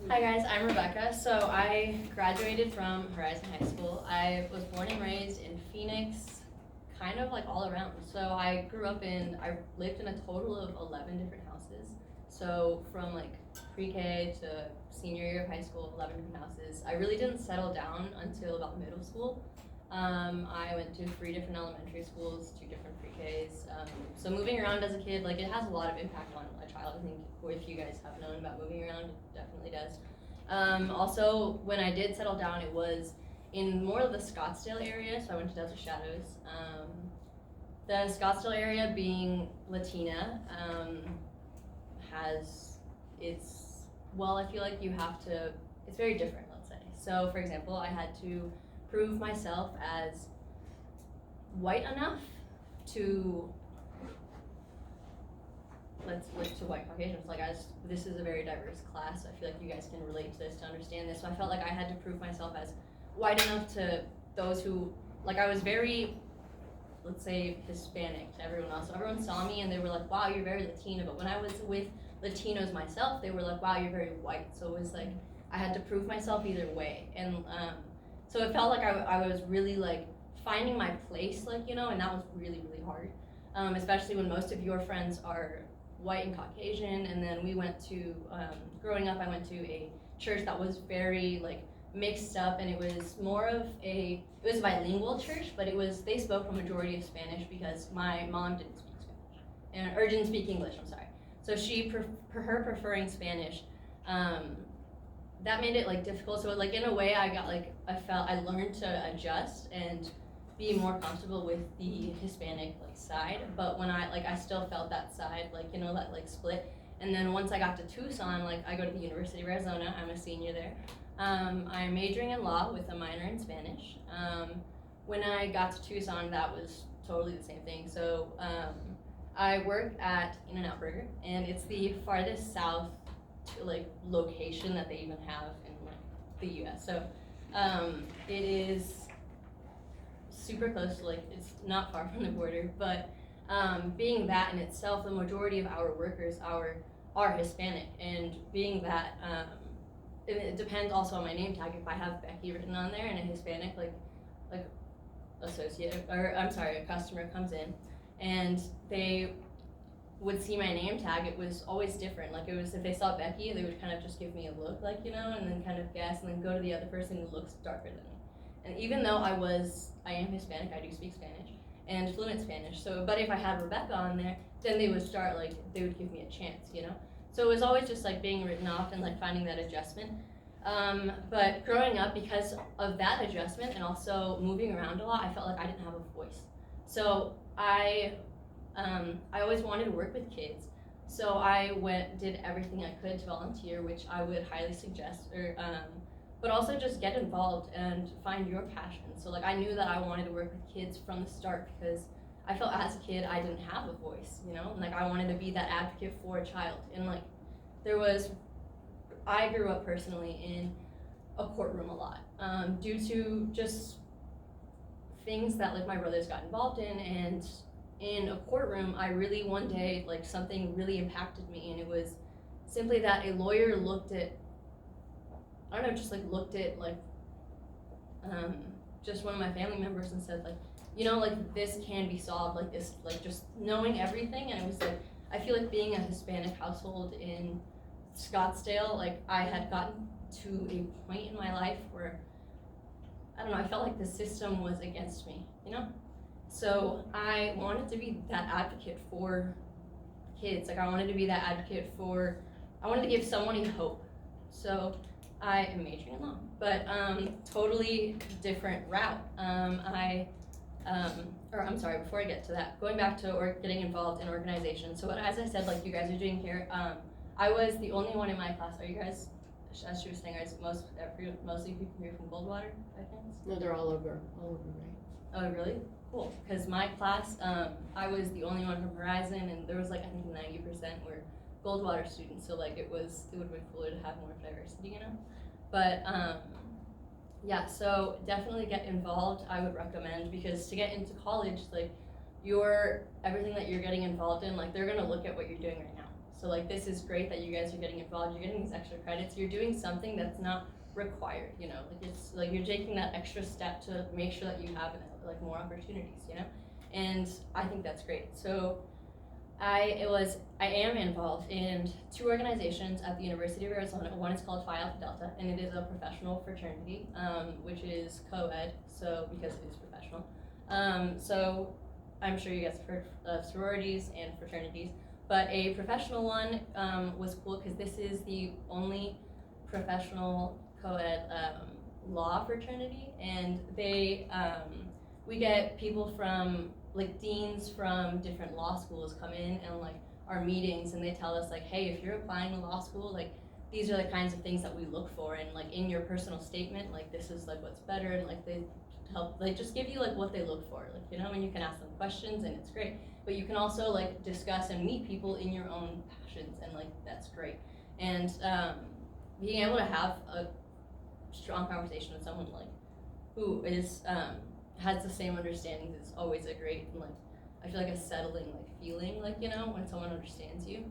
Hi guys, I'm Rebecca. So I graduated from Horizon High School. I was born and raised in Phoenix, kind of like all around. So I lived in a total of 11 different houses. So from like pre-K to senior year of high school, 11 different houses. I really didn't settle down until about middle school. I went to 3 different elementary schools, 2 different pre-Ks. So moving around as a kid, like it has a lot of impact on a child. I think if you guys have known about moving around, it definitely does. Also, when I did settle down, it was in more of the Scottsdale area, so I went to Desert Shadows. The Scottsdale area, being Latina, I feel like it's very different, let's say. So, for example, I had to prove myself as white enough to white Caucasians. This is a very diverse class. I feel like you guys can relate to this to understand this. So I felt like I had to prove myself as white enough to those who, I was very, let's say, Hispanic to everyone else. So everyone saw me and they were like, wow, you're very Latina. But when I was with Latinos myself, they were like, wow, you're very white. So it was like, I had to prove myself either way. And so it felt like I was really finding my place, and that was really, really hard. Especially when most of your friends are white and Caucasian, and then we went to, growing up, I went to a church that was very mixed up, and it was it was a bilingual church, but they spoke a majority of Spanish because my mom didn't speak Spanish, or didn't speak English, I'm sorry. So her preferring Spanish, that made it difficult. So in a way I learned to adjust and be more comfortable with the Hispanic side, but when I still felt that side, that split. And then once I got to Tucson, I go to the University of Arizona. I'm a senior there. I'm majoring in law with a minor in Spanish. When I got to Tucson, that was totally the same thing. So I work at In-N-Out Burger, and it's the farthest south location that they even have in the U.S. So it is super close to it's not far from the border, but being that in itself, the majority of our workers are Hispanic, and being that it depends also on my name tag. If I have Becky written on there and a Hispanic associate, or I'm sorry, a customer comes in and they would see my name tag, it was always different. It was, if they saw Becky, they would kind of just give me a look, and then kind of guess, and then go to the other person who looks darker than me. And even though I am Hispanic, I do speak Spanish and fluent Spanish. So, but if I had Rebecca on there, then they would start they would give me a chance, So it was always just being written off and finding that adjustment. But growing up, because of that adjustment and also moving around a lot, I felt like I didn't have a voice. So I always wanted to work with kids. So I did everything I could to volunteer, which I would highly suggest, but also just get involved and find your passion. So I knew that I wanted to work with kids from the start because I felt as a kid I didn't have a voice, I wanted to be that advocate for a child. And I grew up personally in a courtroom a lot, due to just things that my brothers got involved in. And in a courtroom, I really one day something really impacted me, and it was simply that a lawyer looked at just one of my family members and said this can be solved, this, just knowing everything. And it was I feel being a Hispanic household in Scottsdale, I had gotten to a point in my life where I felt the system was against me, So I wanted to be that advocate for kids. I wanted to be that advocate I wanted to give someone hope. So I am majoring in law, but totally different route. Before I get to that, going back to getting involved in organizations. So as I said, you guys are doing here, I was the only one in my class. Are you guys, as she was saying, mostly people here from Goldwater, I think? No, they're all over, right? Oh, really? Cool. Because my class, I was the only one from Horizon, and there was I think 90% were Goldwater students. So it would have been cooler to have more diversity, But yeah, so definitely get involved. I would recommend, because to get into college, everything that you're getting involved in, they're gonna look at what you're doing right now. So like this is great that you guys are getting involved, you're getting these extra credits, you're doing something that's not required, you know, like it's like you're taking that extra step to make sure that you have like more opportunities, you know, and I think that's great. So I am involved in 2 organizations at the University of Arizona. One is called Phi Alpha Delta, and it is a professional fraternity, which is co-ed, so because it is professional. So I'm sure you guys have heard of sororities and fraternities, but a professional one was cool because this is the only professional co-ed law fraternity, and we get people from like deans from different law schools come in and like our meetings, and they tell us like, hey, if you're applying to law school, like these are the kinds of things that we look for, and like in your personal statement, like this is like what's better, and like they help like just give you like what they look for, like, you know, and you can ask them questions and it's great, but you can also like discuss and meet people in your own passions, and like that's great. And being able to have a strong conversation with someone like who is has the same understandings is always a great, like I feel like a settling like feeling, like, you know, when someone understands you.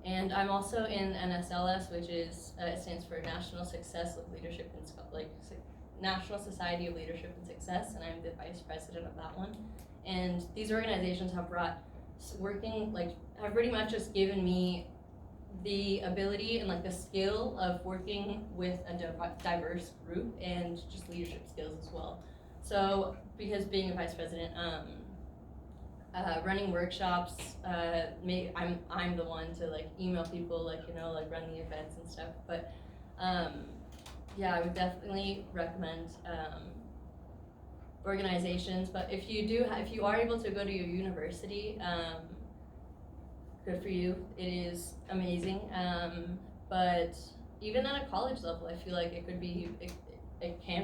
And I'm also in NSLS, which is it stands for National Success of Leadership and National Society of Leadership and Success, and I'm the vice president of that one. And these organizations have have pretty much just given me the ability and like the skill of working with a diverse group and just leadership skills as well. So because being a vice president, running workshops, I'm the one to like email people, like, you know, like run the events and stuff. But yeah, I would definitely recommend organizations. But if you are able to go to your university, good for you. It is amazing. But even at a college level, I feel like it can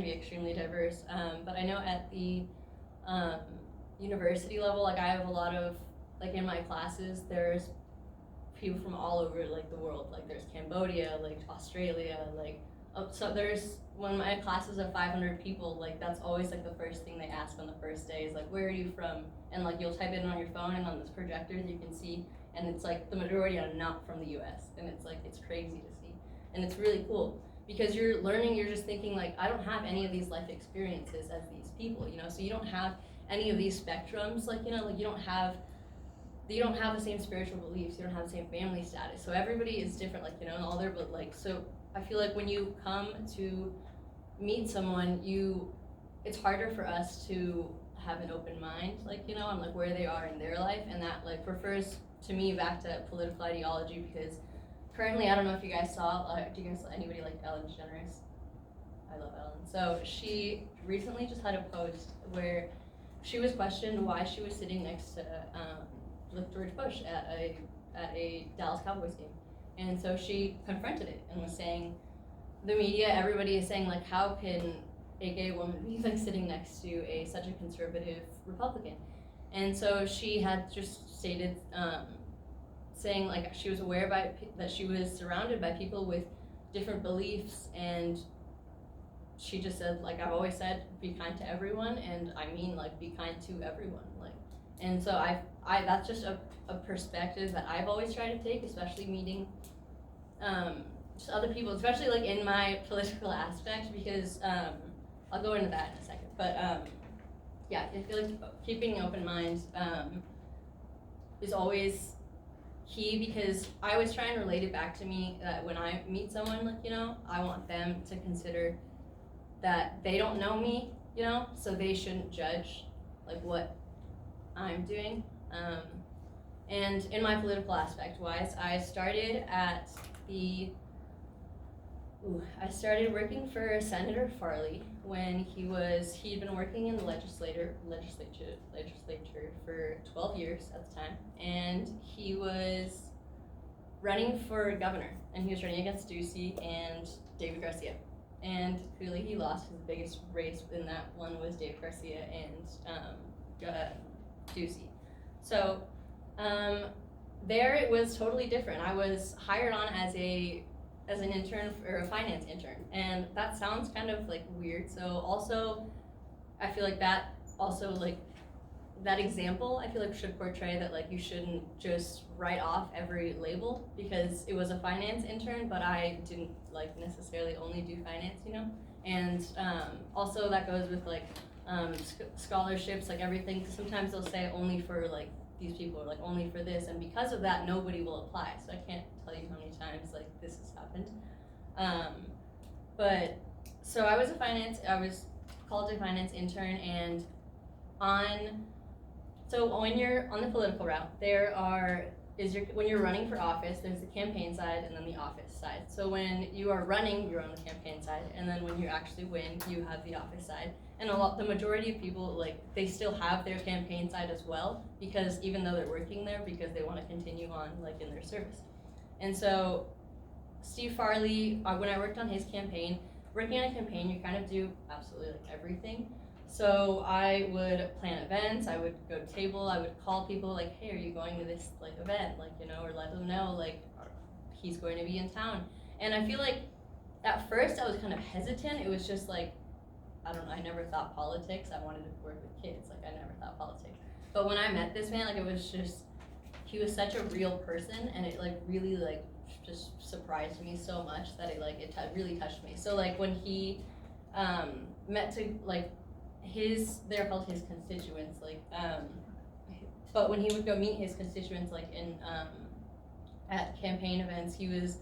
be extremely diverse. But I know at the university level, like I have a lot of, like in my classes, there's people from all over like the world. Like there's Cambodia, like Australia, like so there's, when my classes of 500 people, like that's always like the first thing they ask on the first day is like, where are you from? And like you'll type it in on your phone, and on this projector you can see, and it's like the majority are not from the US, and it's like it's crazy to see, and it's really cool because you're learning. You're just thinking like, I don't have any of these life experiences as these people, you know, so you don't have any of these spectrums, like, you know, like you don't have the same spiritual beliefs, you don't have the same family status, so everybody is different, like, you know, and all their, but like, so I feel like when you come to meet someone, it's harder for us to have an open mind, like, you know, on like where they are in their life, and that like refers to me back to political ideology, because currently, I don't know if you guys saw, anybody like Ellen DeGeneres? I love Ellen. So she recently just had a post where she was questioned why she was sitting next to George Bush at a Dallas Cowboys game. And so she confronted it and was saying, the media, everybody is saying like, how can a gay woman be like sitting next to such a conservative Republican? And so she had just stated, saying like she was aware that she was surrounded by people with different beliefs, and she just said like, I've always said, be kind to everyone, and I mean like be kind to everyone, like. And so I that's just a perspective that I've always tried to take, especially meeting just other people, especially like in my political aspect, because I'll go into that in a second. But yeah, I feel like keeping an open mind is always key, because I always try and relate it back to me that when I meet someone, like, you know, I want them to consider that they don't know me, you know, so they shouldn't judge like what I'm doing. And in my political aspect wise, I started working for Senator Farley when he'd been working in the legislature for 12 years at the time, and he was running for governor, and he was running against Ducey and David Garcia, and clearly he lost. His biggest race in that one was David Garcia and Ducey. So there it was totally different. I was hired on as an intern, or a finance intern, and that sounds kind of like weird. So also, I feel like that also like that example, I feel like should portray that like you shouldn't just write off every label, because it was a finance intern, but I didn't like necessarily only do finance, you know? And also that goes with like scholarships, like everything. Sometimes they'll say only for like these people, or like only for this, and because of that nobody will apply. So I can't tell you how many times like this has happened. But so I was called a finance intern, and so when you're on the political route, when you're running for office, there's the campaign side and then the office side. So when you are running, you're on the campaign side, and then when you actually win, you have the office side. And the majority of people, like, they still have their campaign side as well, because even though they're working there, because they want to continue on like in their service. And so Steve Farley, when I worked on his campaign, working on a campaign, you kind of do absolutely like everything. So I would plan events, I would go to table, I would call people like, hey, are you going to this like event? Like, you know, or let them know like he's going to be in town. And I feel like at first I was kind of hesitant. It was just like, I don't know, I never thought politics. I wanted to work with kids. Like, I never thought politics. But when I met this man, like, it was just, he was such a real person, and it like really like just surprised me so much that it really touched me. So like when he they're called his constituents, like but when he would go meet his constituents like in at campaign events, he was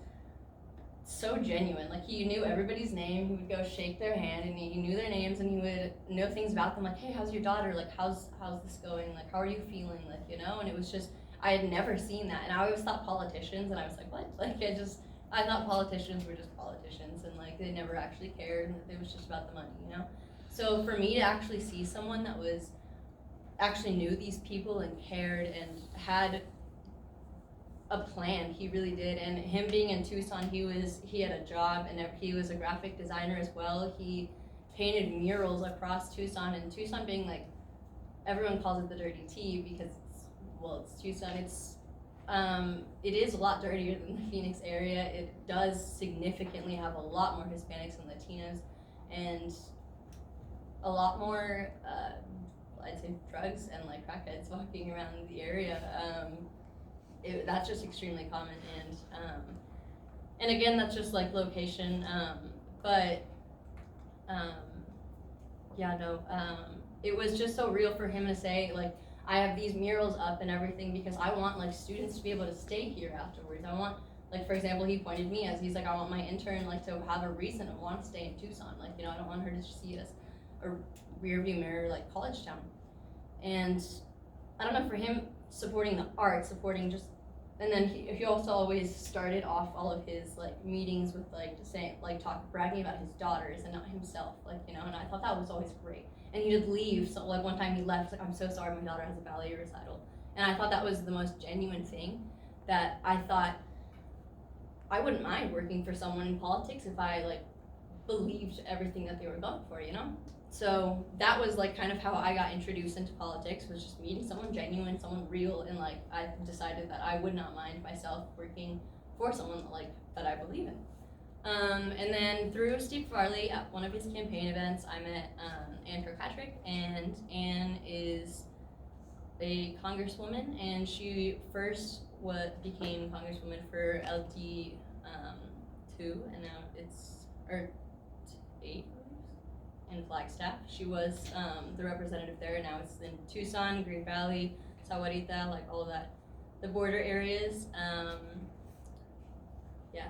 so genuine. Like, he knew everybody's name. He would go shake their hand, and he knew their names, and he would know things about them, like, hey, how's your daughter, like, how's this going, like, how are you feeling, like, you know? And it was just, I had never seen that. And I always thought politicians, and I was like, what? Like, I thought politicians were just politicians, and like they never actually cared, and it was just about the money, you know? So for me to actually see someone that actually knew these people and cared and had a plan, he really did. And him being in Tucson, he had a job, and he was a graphic designer as well. He painted murals across Tucson, and Tucson being like, everyone calls it the dirty T because it's Tucson. It is a lot dirtier than the Phoenix area. It does significantly have a lot more Hispanics and Latinos, and a lot more, I'd say, drugs and like crackheads walking around the area. That's just extremely common, and again, that's just like location, it was just so real for him to say, like, I have these murals up and everything because I want like students to be able to stay here afterwards. I want, like, for example, he pointed me as, he's like, I want my intern like to have a reason to want to stay in Tucson. Like, you know, I don't want her to see it as a rear view mirror like college town. And I don't know, for him, supporting the art, supporting just, and then he also always started off all of his like meetings with like saying, like, bragging about his daughters and not himself, like, you know. And I thought that was always great. And he would leave, so like one time he left, like, I'm so sorry, my daughter has a ballet recital. And I thought that was the most genuine thing, that I thought I wouldn't mind working for someone in politics if I like believed everything that they were going for, you know? So that was like kind of how I got introduced into politics, was just meeting someone genuine, someone real, and like I decided that I would not mind myself working for someone like that I believe in. And then through Steve Farley, at one of his campaign events, I met Ann Kirkpatrick, and Ann is a congresswoman, and she first became congresswoman for LD 2, and now it's 8 in Flagstaff. She was the representative there, and now it's in Tucson, Green Valley, Sahuarita, like all of that, the border areas. Yeah.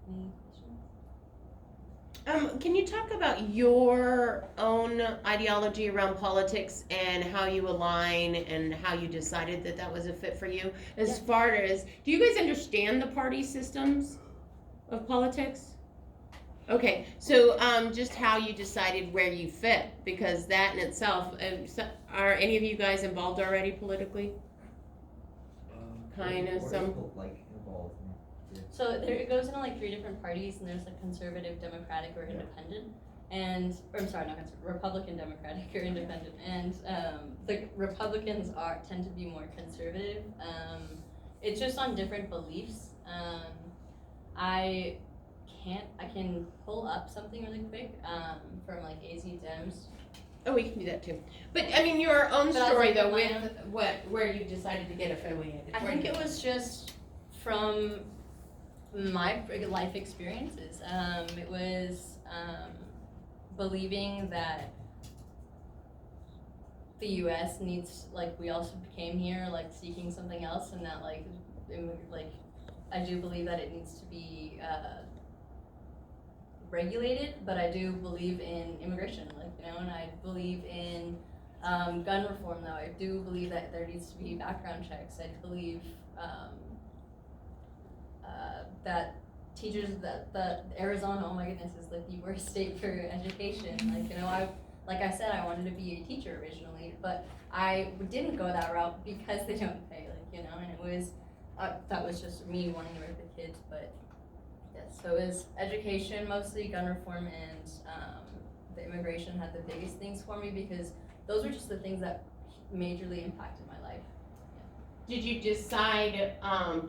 Any questions? Can you talk about your own ideology around politics and how you align and how you decided that that was a fit for you? As far as, do you guys understand the party systems of politics? Okay, so just how you decided where you fit, because that in itself, are any of you guys involved already politically? Kind of some. Like involved. Yeah. So it goes into like 3 different parties, and there's like conservative, democratic, or independent, or I'm sorry, not conservative, Republican, democratic, or independent. And the Republicans tend to be more conservative. It's just on different beliefs. I can pull up something really quick from like AZ Dems Oh, we can do that too. But I mean, your own But I was story like, though, my with where you decided to get affiliated. I think it was just from my life experiences. It was believing that the U.S. needs, like, we also came here like seeking something else, and that like I do believe that it needs to be regulated, but I do believe in immigration, like, you know, and I believe in gun reform, though. I do believe that there needs to be background checks. I believe that teachers, that the Arizona, oh my goodness, is like the worst state for education. Like, you know, like I said, I wanted to be a teacher originally, but I didn't go that route because they don't pay, like, you know, and it was, that was just me wanting to work with kids, but yes, so it was education, mostly gun reform, and the immigration had the biggest things for me because those were just the things that majorly impacted my life. Did you decide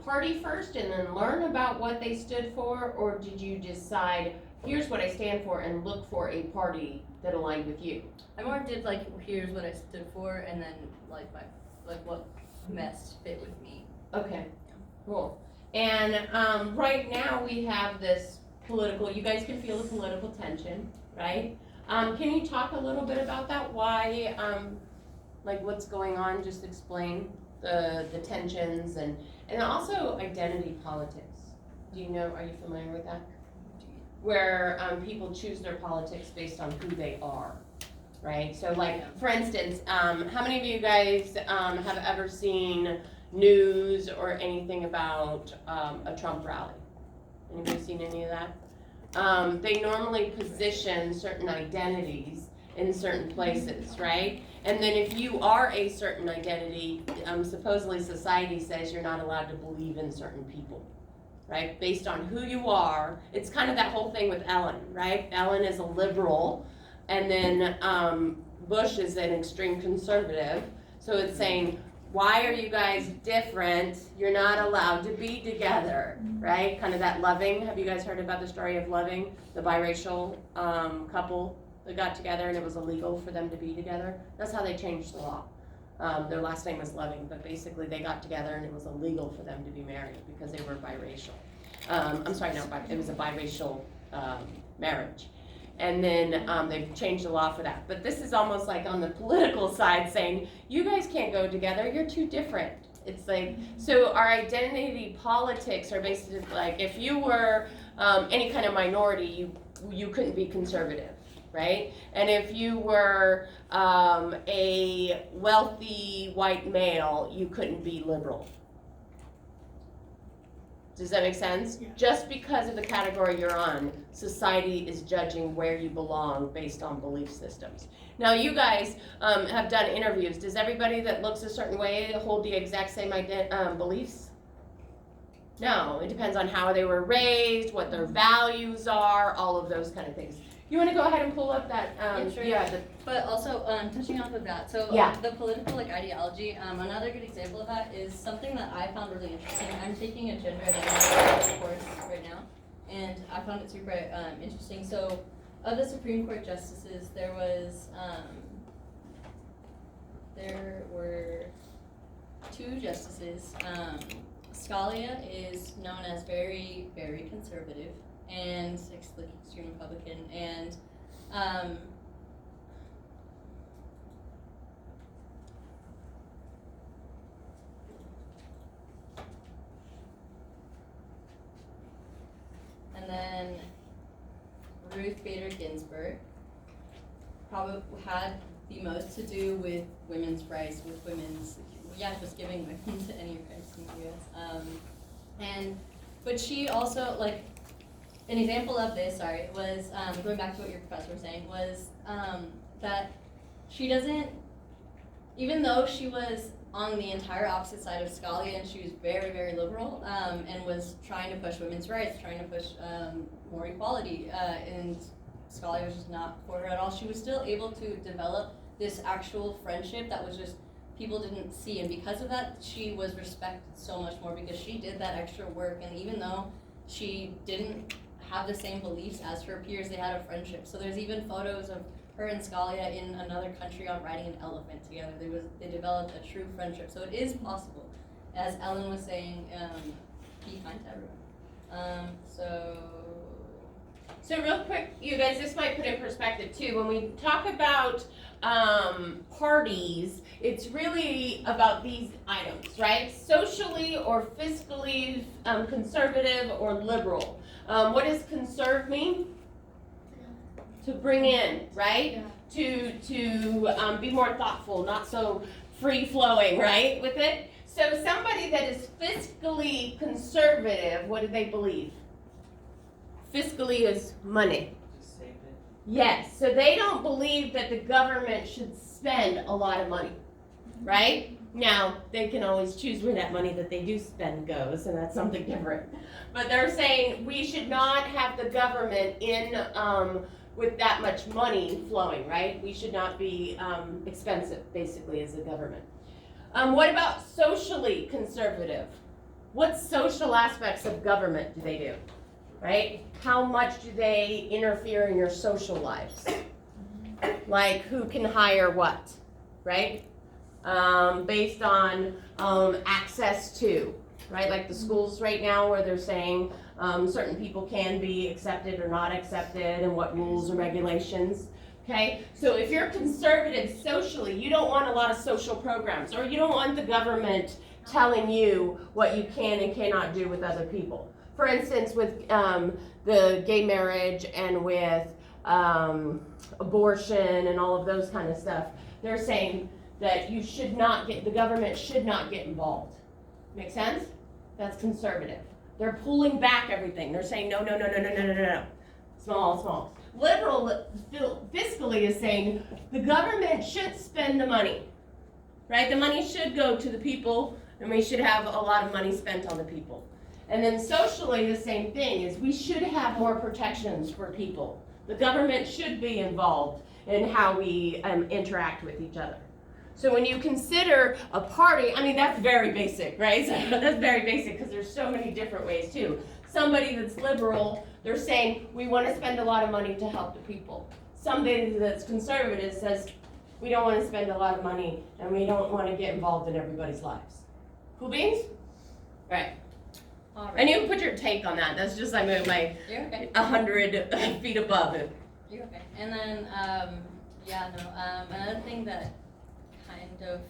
party first and then learn about what they stood for, or did you decide here's what I stand for and look for a party that aligned with you? I more did like here's what I stood for, and then like what best fit with me. Okay, cool. And right now we have this political, you guys can feel the political tension, right? Can you talk a little bit about that? Why, like what's going on? Just explain the tensions and also identity politics. Do you know, are you familiar with that? Where people choose their politics based on who they are, right? So like, for instance, how many of you guys have ever seen news or anything about a Trump rally? Anybody seen any of that? They normally position certain identities in certain places, right? And then if you are a certain identity, supposedly society says you're not allowed to believe in certain people, right? Based on who you are. It's kind of that whole thing with Ellen, right? Ellen is a liberal, and then Bush is an extreme conservative. So it's saying, why are you guys different? You're not allowed to be together, right? Kind of that Loving. Have you guys heard about the story of Loving, the biracial couple that got together and it was illegal for them to be together? That's how they changed the law. Their last name was Loving, but basically they got together and it was illegal for them to be married because they were biracial. I'm sorry, no, it was a biracial marriage. And then they've changed the law for that. But this is almost like on the political side saying, you guys can't go together, you're too different. It's like, so our identity politics are basically like, if you were any kind of minority, you couldn't be conservative, right? And if you were a wealthy white male, you couldn't be liberal. Does that make sense? Yeah. Just because of the category you're on, society is judging where you belong based on belief systems. Now you guys have done interviews. Does everybody that looks a certain way hold the exact same beliefs? No, it depends on how they were raised, what their values are, all of those kind of things. You want to go ahead and pull up that? Yeah, sure. But also, touching off of that, so Yeah. the political like ideology, another good example of that is something that I found really interesting. I'm taking a gender identity course right now, and I found it super interesting. So, of the Supreme Court justices, there were 2 justices. Scalia is known as very, very conservative and like extreme Republican, and then Ruth Bader Ginsburg probably had the most to do with women's rights, with women's, just giving women to any rights in the U.S. But she also, like, an example of this, was, going back to what your professor was saying, was that she doesn't, even though she was on the entire opposite side of Scalia and she was very, very liberal, and was trying to push women's rights, trying to push more equality, and Scalia was just not for her at all, she was still able to develop this actual friendship that was just, people didn't see, and because of that, she was respected so much more because she did that extra work, and even though she didn't have the same beliefs as her peers, they had a friendship. So there's even photos of her and Scalia in another country on riding an elephant together. They developed a true friendship. So it is possible. As Ellen was saying, be kind to everyone. So real quick, you guys, this might put in perspective too. When we talk about parties, it's really about these items, right? Socially or fiscally conservative or liberal. What does conserve mean? To bring in, right? Yeah. To be more thoughtful, not so free flowing, right? With it. So somebody that is fiscally conservative, what do they believe? Fiscally is money. Just save it. Yes, so they don't believe that the government should spend a lot of money, right? Now, they can always choose where that money that they do spend goes, and that's something different. But they're saying we should not have the government in with that much money flowing, right? We should not be expensive, basically, as a government. What about socially conservative? What social aspects of government do they do? Right? How much do they interfere in your social lives? Like who can hire what, right? Based on access to, right? Like the schools right now where they're saying certain people can be accepted or not accepted and what rules and regulations. Okay, so if you're conservative socially, you don't want a lot of social programs, or you don't want the government telling you what you can and cannot do with other people. For instance, with the gay marriage and with abortion and all of those kind of stuff, they're saying that you should not the government should not get involved. Make sense? That's conservative. They're pulling back everything. They're saying no. Small. Liberal fiscally is saying the government should spend the money, right? The money should go to the people, and we should have a lot of money spent on the people. And then socially, the same thing is we should have more protections for people. The government should be involved in how we interact with each other. So when you consider a party, I mean, that's very basic, right? So that's very basic because there's so many different ways too. Somebody that's liberal, they're saying we want to spend a lot of money to help the people. Somebody that's conservative says we don't want to spend a lot of money and we don't want to get involved in everybody's lives. Cool beans? Right. All right. And you can put your take on that. That's just my You're okay. 100 feet above it. You're okay. And then, another thing that kind of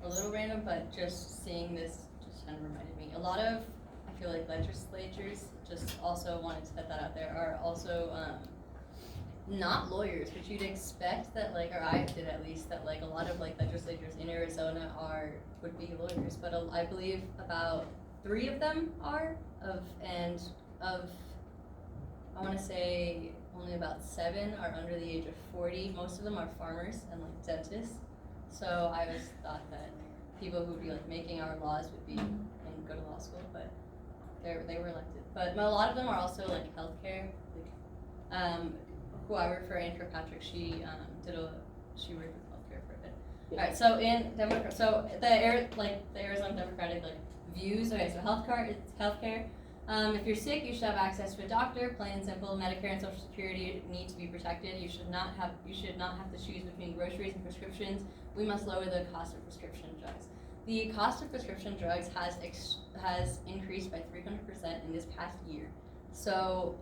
a little random, but just seeing this just kind of reminded me. A lot of, I feel like legislatures, just also wanted to put that out there, are also not lawyers, but you'd expect that, like, or I did at least, that like a lot of like legislatures in Arizona would be lawyers, but I believe about 3 of them are, I want to say only about 7 are under the age of 40. Most of them are farmers and like dentists. So I always thought that people who would be like making our laws would be and go to law school, but they were elected. But a lot of them are also like healthcare. Who I work for, Anne Kirkpatrick, she worked with healthcare for a bit. Yeah. All right, so in Democrat, so the Arizona Democratic like views. Okay, so healthcare. If you're sick, you should have access to a doctor. Plain and simple. Medicare and Social Security need to be protected. You should not have to choose between groceries and prescriptions. We must lower the cost of prescription drugs. The cost of prescription drugs has increased by 300% in this past year. So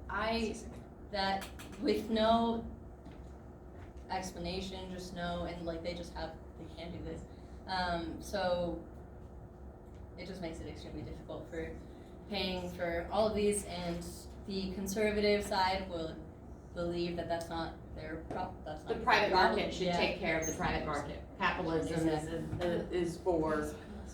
that with no explanation, just no, and like they can't do this. So it just makes it extremely difficult for paying for all of these, and the conservative side will believe that that's not their problem. That's not The private problem. market should take care of the private market. Capitalism Exactly. is for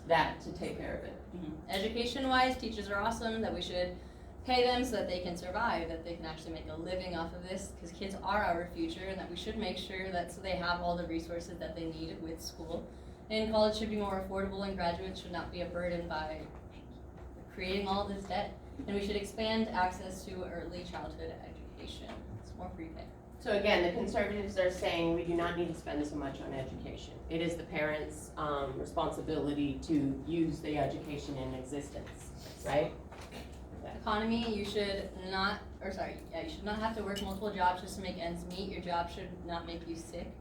that to take care of it. Mm-hmm. Education-wise, teachers are awesome, that we should pay them so that they can survive, that they can actually make a living off of this, because kids are our future, and that we should make sure that so they have all the resources that they need with school. And college should be more affordable, and graduates should not be a burden by creating all this debt. And we should expand access to early childhood education. It's more pre-K. So again, the conservatives are saying we do not need to spend so much on education. It is the parents' responsibility to use the education in existence, right? Yeah. economy, you should not have to work multiple jobs just to make ends meet. Your job should not make you sick.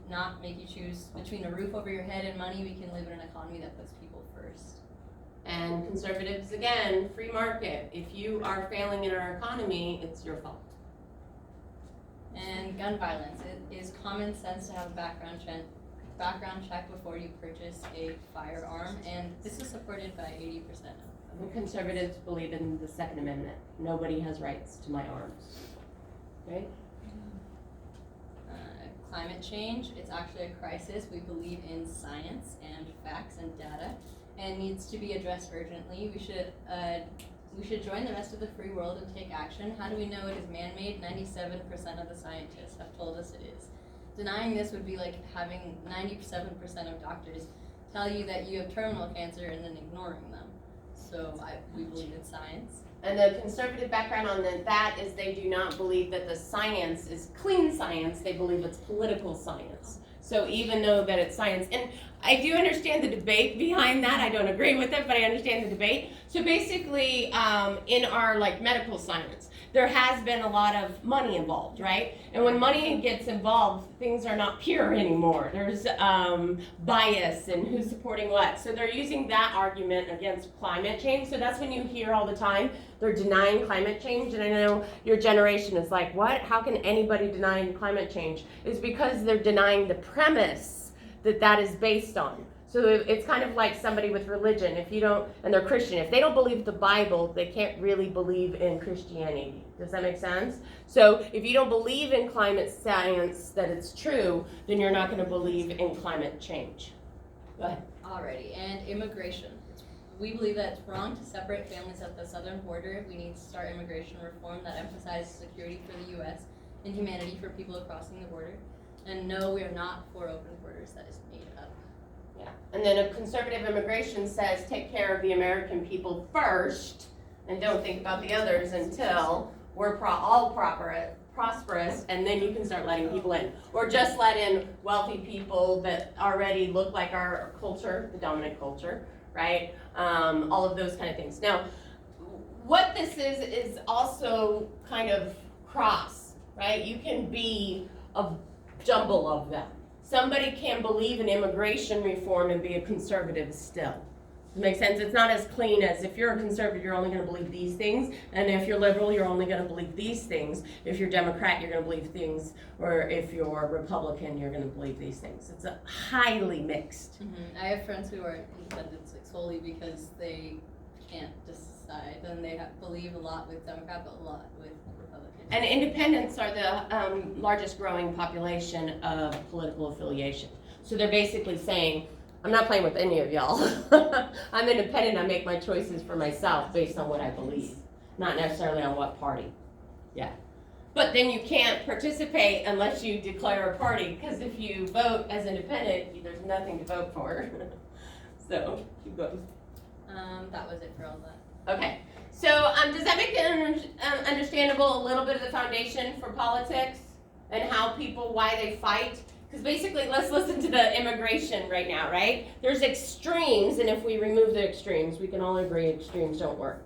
Not make you choose between a roof over your head and money. We can live in an economy that puts people first. And conservatives, again, free market. If you are failing in our economy, it's your fault. And gun violence. It is common sense to have a background check before you purchase a firearm, and this is supported by 80% of The conservatives believe in the Second Amendment. Nobody has rights to my arms. Okay? Climate change, it's actually a crisis. We believe in science and facts and data, and needs to be addressed urgently. We should join the rest of the free world and take action. How do we know it is man-made? 97% of the scientists have told us it is. Denying this would be like having 97% of doctors tell you that you have terminal cancer and then ignoring them. So we believe in science. And the conservative background on that is they do not believe that the science is clean science. They believe it's political science. So even though that it's science, and I do understand the debate behind that. I don't agree with it, but I understand the debate. So basically, in our medical science, there has been a lot of money involved, right? And when money gets involved, things are not pure anymore. There's bias and who's supporting what. So they're using that argument against climate change. So that's when you hear all the time they're denying climate change. And I know your generation is like, what? How can anybody deny climate change? It's because they're denying the premise that is based on. So it's kind of like somebody with religion. If you don't, and they're Christian, if they don't believe the Bible, they can't really believe in Christianity. Does that make sense? So if you don't believe in climate science, that it's true, then you're not going to believe in climate change. Go ahead. Alrighty, and immigration. We believe that it's wrong to separate families at the southern border. We need to start immigration reform that emphasizes security for the U.S. and humanity for people crossing the border. And no, we are not for open borders. That is made up. Yeah, and then a conservative immigration says take care of the American people first and don't think about the others until we're all prosperous, and then you can start letting people in. Or just let in wealthy people that already look like our culture, the dominant culture, right? All of those kind of things. Now, what this is also kind of cross, right? You can be a jumble of them. Somebody can believe in immigration reform and be a conservative still. Does it make sense? It's not as clean as if you're a conservative, you're only going to believe these things, and if you're liberal, you're only going to believe these things. If you're Democrat, you're going to believe things, or if you're Republican, you're going to believe these things. It's a highly mixed. I have friends who are independents solely because they can't decide, and they believe a lot with Democrat, but a lot with Republican. And independents are the largest growing population of political affiliation. So they're basically saying, I'm not playing with any of y'all. I'm independent. I make my choices for myself based on what I believe, not necessarily on what party. Yeah. But then you can't participate unless you declare a party, because if you vote as independent, there's nothing to vote for. So keep going. That was it for all that. Okay. So does that make it understandable a little bit of the foundation for politics and how people, why they fight? Because basically, let's listen to the immigration right now, right? There's extremes, and if we remove the extremes, we can all agree extremes don't work,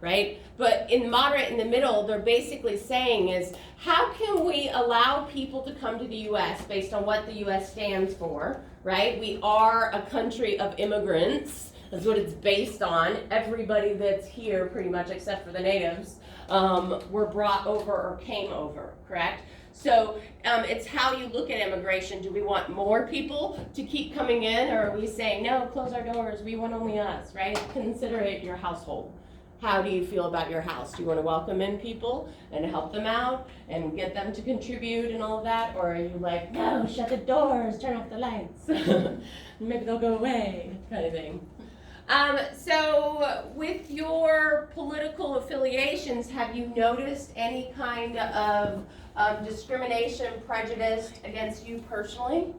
right? But in moderate, in the middle, they're basically saying is, how can we allow people to come to the U.S. based on what the U.S. stands for, right? We are a country of immigrants. That's what it's based on. Everybody that's here, pretty much, except for the natives, were brought over or came over, correct? So it's how you look at immigration. Do we want more people to keep coming in, or are we saying, no, close our doors, we want only us, right? Consider it your household. How do you feel about your house? Do you want to welcome in people and help them out and get them to contribute and all of that? Or are you like, no, shut the doors, turn off the lights, maybe they'll go away, kind of thing. So with your political affiliations, have you noticed any kind of discrimination, prejudice against you personally?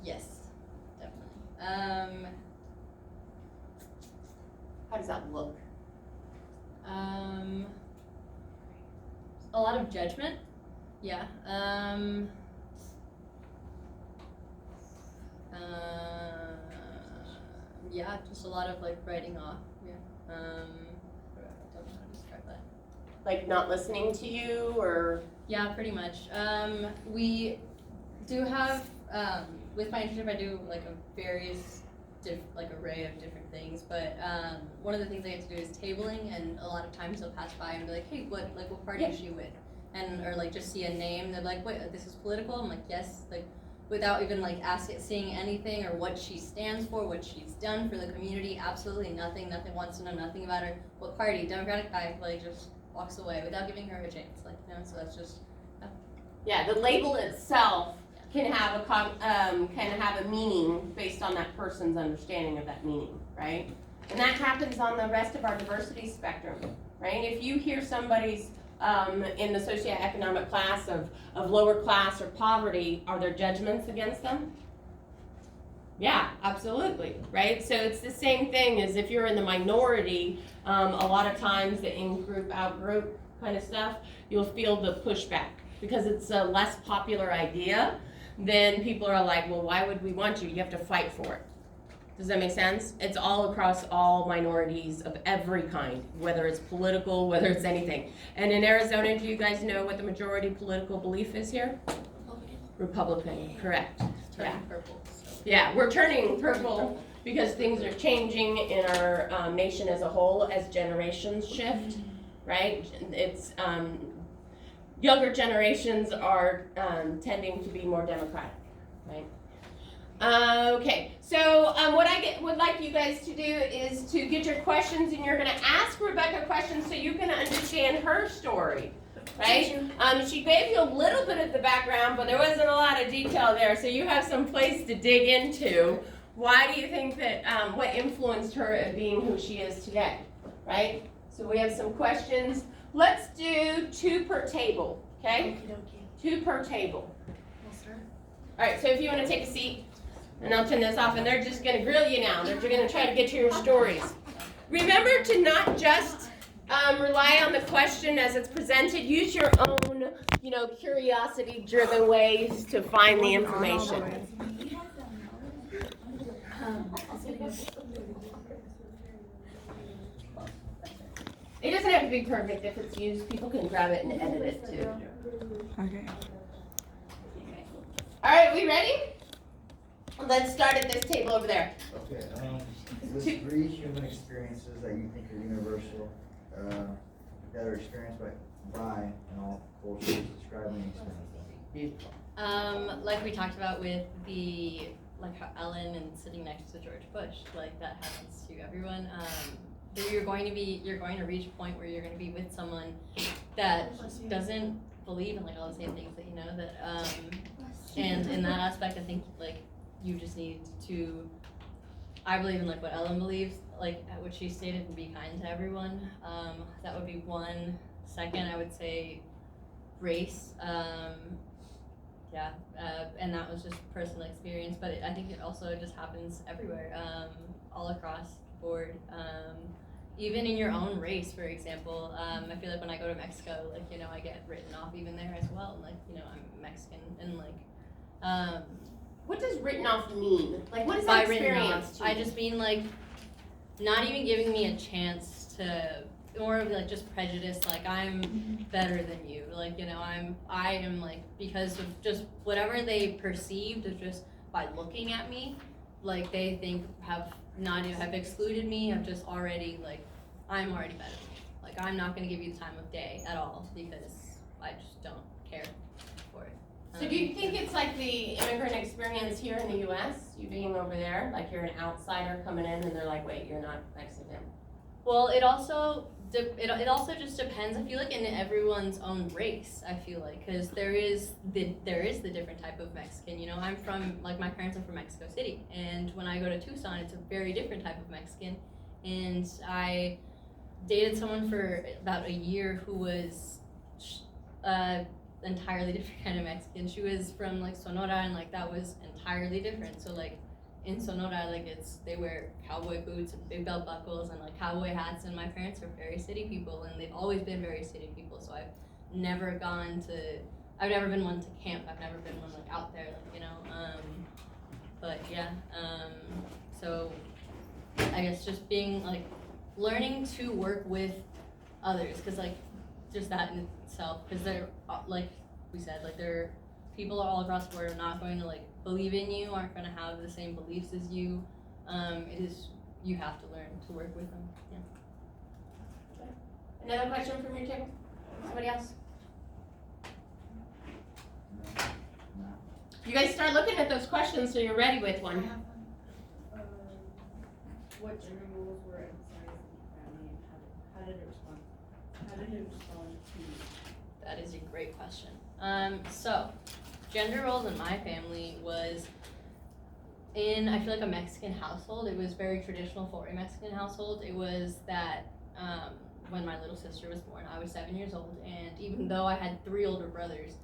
Yes, definitely. How does that look? A lot of judgment. Yeah. Yeah, just a lot of writing off. Yeah. Like not listening to you, or? Yeah, pretty much. We do have, with my internship, I do like a various array of different things, but one of the things I get to do is tabling, and a lot of times they'll pass by and be like, hey, what party is she with? And, or like just see a name, they're like, wait, this is political? I'm like, yes, like without even like seeing anything or what she stands for, what she's done for the community, absolutely nothing, wants to know nothing about her. What party? Democratic guy, like just walks away without giving her a chance, like, you know, so that's just, Yeah, the label itself can have a meaning based on that person's understanding of that meaning, right? And that happens on the rest of our diversity spectrum, right? If you hear somebody's in the socioeconomic class of lower class or poverty, are there judgments against them? Yeah, absolutely, right? So it's the same thing as if you're in the minority, a lot of times the in-group, out-group kind of stuff, you'll feel the pushback because it's a less popular idea. Then people are like, well, why would we want you? You have to fight for it. Does that make sense? It's all across all minorities of every kind, whether it's political, whether it's anything. And in Arizona, do you guys know what the majority political belief is here? Republican, correct. turning purple. So. Yeah, we're turning purple because things are changing in our nation as a whole as generations shift, right? It's younger generations are tending to be more democratic, right? Okay, so what I would like you guys to do is to get your questions, and you're going to ask Rebecca questions so you can understand her story, right? She gave you a little bit of the background, but there wasn't a lot of detail there, so you have some place to dig into. Why do you think that, what influenced her at being who she is today, right? So we have some questions. Let's do 2 per table, okay? 2 per table. All right, so if you want to take a seat, and I'll turn this off, and they're just going to grill you now. They're going to try to get to your stories. Remember to not just rely on the question as it's presented. Use your own, curiosity-driven ways to find the information. It doesn't have to be perfect. If it's used, people can grab it and edit it too. Okay. All right, we ready? Let's start at this table over there. Okay, list 3 human experiences that you think are universal, that are experienced by in all cultures, describing experiences. Like we talked about with how Ellen and sitting next to George Bush, like that happens to everyone. You're going to reach a point where you're going to be with someone that doesn't believe in like all the same things that you know that, and in that aspect, I think like you just need to. I believe in like what Ellen believes, like what she stated, and be kind to everyone. That would be one. Second, I would say race. And that was just personal experience, but I think it also just happens everywhere, all across the board. Even in your own race, for example, I feel like when I go to Mexico, I get written off even there as well. I'm Mexican, and what does written off mean? Like, what does by that written experience off, to you? I just mean not even giving me a chance to, more of just prejudice. Like I'm better than you. I am because of just whatever they perceived of just by looking at me, they think have excluded me, have just already I'm already better. I'm not gonna give you the time of day at all because I just don't care for it. So do you think it's like the immigrant experience here in the U.S., you being over there, like you're an outsider coming in and they're like, wait, you're not Mexican? Well, it also just depends. I feel like in everyone's own race. I feel like because there is the different type of Mexican. I'm from my parents are from Mexico City, and when I go to Tucson, it's a very different type of Mexican. And I dated someone for about a year who was entirely different kind of Mexican. She was from Sonora, and that was entirely different. So in Sonora, they wear cowboy boots and big belt buckles and cowboy hats, and my parents are very city people, and they've always been very city people. So I've never been one to camp. I've never been one out there, but yeah. So I guess just being learning to work with others, because just that in itself, because they're like we said, like they're people all across the board are not going to like believe in you, aren't going to have the same beliefs as you. It is you have to learn to work with them. Yeah. Another question from your table? Somebody else? No. You guys start looking at those questions so you're ready with one. What gender roles were emphasized in your family, and how did it respond? How did it respond to you? That is a great question. So gender roles in my family was in, I feel like, a Mexican household. It was very traditional for a Mexican household. It was that when my little sister was born, I was 7 years old, and even though I had 3 older brothers,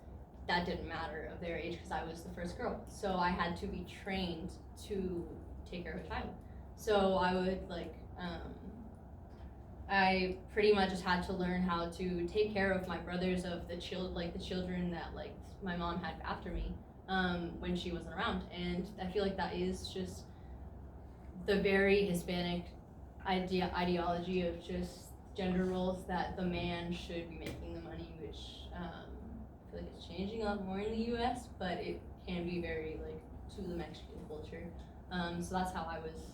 that didn't matter of their age because I was the first girl. So I had to be trained to take care of a child. So I would I pretty much just had to learn how to take care of my brothers, of the children that like my mom had after me when she wasn't around. And I feel like that is just the very Hispanic ideology of just gender roles, that the man should be making the money, which I feel like it's changing a lot more in the U.S., but it can be very like to the Mexican culture. So that's how I was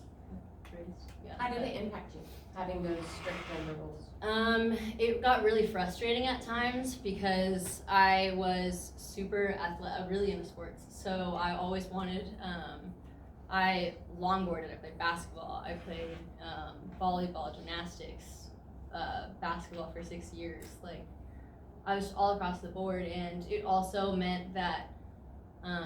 raised. Yeah. How did it impact you, having those strict gender roles? It got really frustrating at times because I was super really into sports. So I always wanted, I longboarded, I played basketball, I played volleyball, gymnastics, basketball for 6 years. Like, I was all across the board, and it also meant that